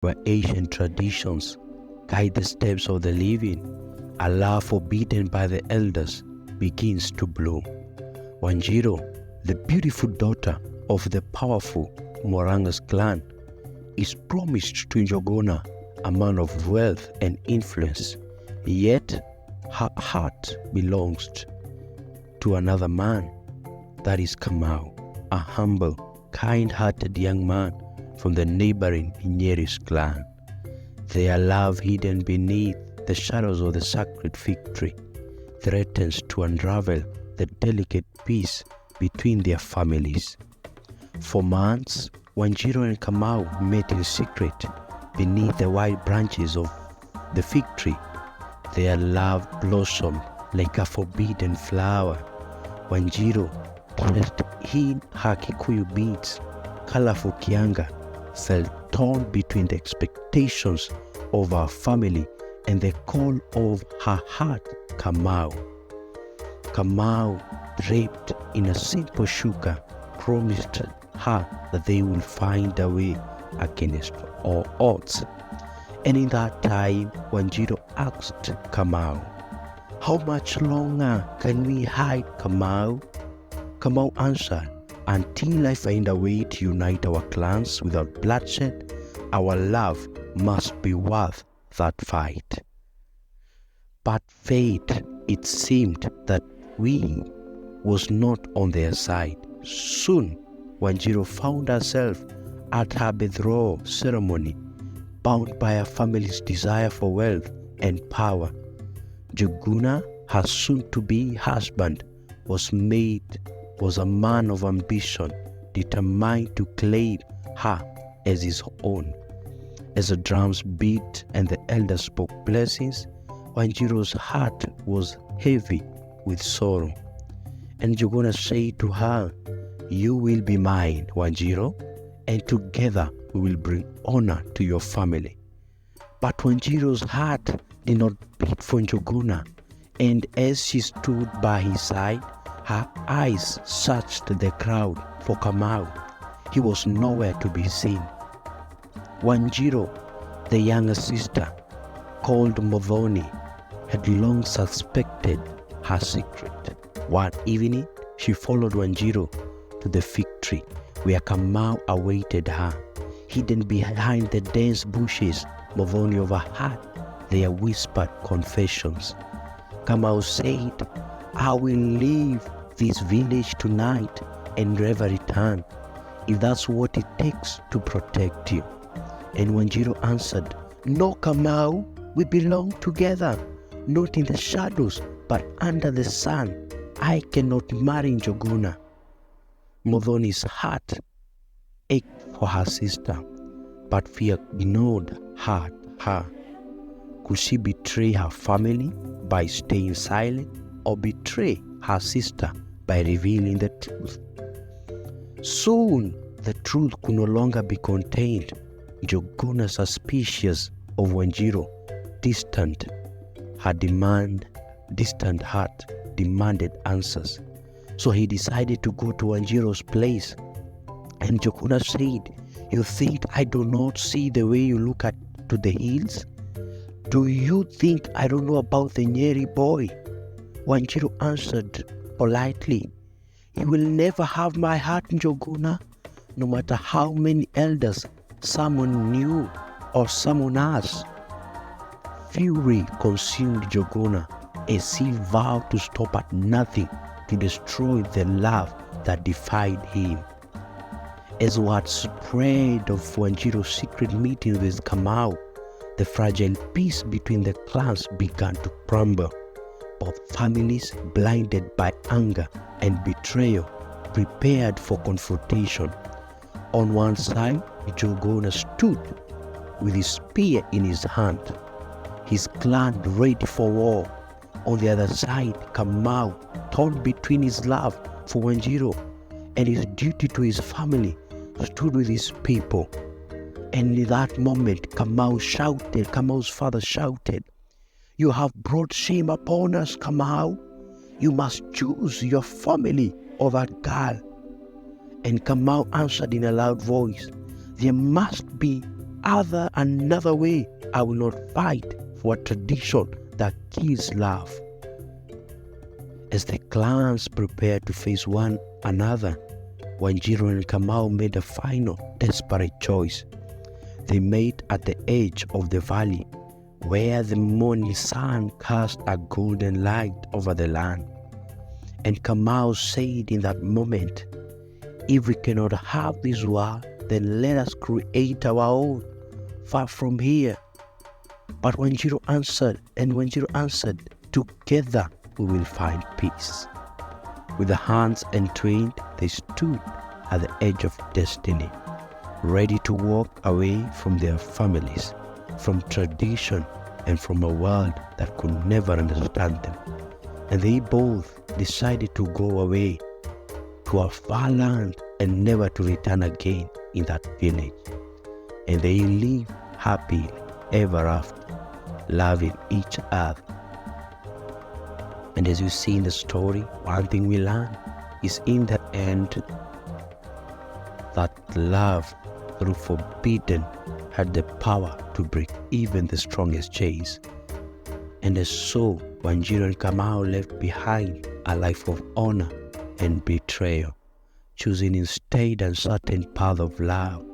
where ancient traditions guide the steps of the living, a love forbidden by the elders begins to bloom. Wanjiru, the beautiful daughter of the powerful Morangas clan, is promised to Njuguna, a man of wealth and influence, yet her heart belongs to another man, that is Kamau, a humble, kind-hearted young man from the neighboring Nyeri's clan. Their love, hidden beneath the shadows of the sacred fig tree, threatens to unravel the delicate peace between their families. For months, Wanjiru and Kamau met in secret beneath the wide branches of the fig tree. Their love blossomed like a forbidden flower. Wanjiru, dressed in her Kikuyu beads, colorful kianga, felt torn between the expectations of her family and the call of her heart, Kamau. Kamau, draped in a simple shuka, promised her that they will find a way against all odds. And in that time, Wanjiru asked Kamau, "How much longer can we hide, Kamau?" Kamau answered, "Until I find a way to unite our clans without bloodshed, our love must be worth that fight." But fate, it seemed that we was not on their side. Soon, Wanjiru found herself at her betrothal ceremony, bound by her family's desire for wealth and power. Njuguna, her soon-to-be husband, was a man of ambition, determined to claim her as his own. As the drums beat and the elders spoke blessings, Wanjiru's heart was heavy with sorrow. And Njuguna said to her, "You will be mine, Wanjiru, and together we will bring honor to your family." But Wanjiru's heart did not beat for Njuguna, and as she stood by his side, her eyes searched the crowd for Kamau. He was nowhere to be seen. Wanjiru, the younger sister, called Modhoni, had long suspected her secret. One evening, she followed Wanjiru to the fig tree where Kamau awaited her. Hidden behind the dense bushes, Modhoni overheard their whispered confessions. Kamau said, "I will leave this village tonight and never return, if that's what it takes to protect you." And Wanjiru answered, "No, Kamau, we belong together, not in the shadows, but under the sun. I cannot marry Njuguna." Modhoni's heart ached for her sister, but fear ignored her. Could she betray her family by staying silent, or betray her sister by revealing the truth? Soon, the truth could no longer be contained. Njuguna, suspicious of Wanjiru, distant heart demanded answers. So he decided to go to Wanjiru's place. And Njuguna said, "You think I do not see the way you look to the hills? Do you think I don't know about the Nyeri boy?" Wanjiru answered politely, "You will never have my heart, Njuguna, no matter how many elders someone knew or someone asked." Fury consumed Njuguna as he vowed to stop at nothing to destroy the love that defied him. As word spread of Wanjiru's secret meeting with Kamau, the fragile peace between the clans began to crumble. Both families, blinded by anger and betrayal, prepared for confrontation. On one side, Njuguna stood with his spear in his hand, his clan ready for war. On the other side, Kamau, torn between his love for Wanjiru and his duty to his family, stood with his people. And in that moment, Kamau's father shouted, "You have brought shame upon us, Kamau. You must choose your family over girl." And Kamau answered in a loud voice, "There must be other another way. I will not fight for a tradition that kills love. As the clans prepared to face one another, Wanjiru and Kamau made a final desperate choice. They met at the edge of the valley, where the morning sun cast a golden light over the land. And Kamau said in that moment, "If we cannot have this world, then let us create our own, far from here." But Wanjiru answered, "Together we will find peace." With their hands entwined, they stood at the edge of destiny, ready to walk away from their families, from tradition, and from a world that could never understand them. And they both decided to go away to a far land and never to return again in that village. And they lived happily ever after, loving each other. And as you see in the story, one thing we learn is in the end that love through forbidden had the power to break even the strongest chains. And as so, Wanjiru and Kamau left behind a life of honor and betrayal, choosing instead a certain path of love.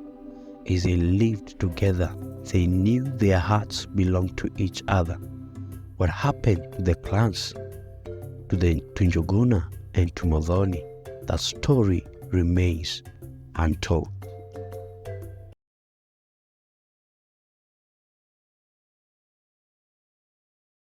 As they lived together, they knew their hearts belonged to each other. What happened to the clans, to Njuguna and to Modoni, that story remains untold.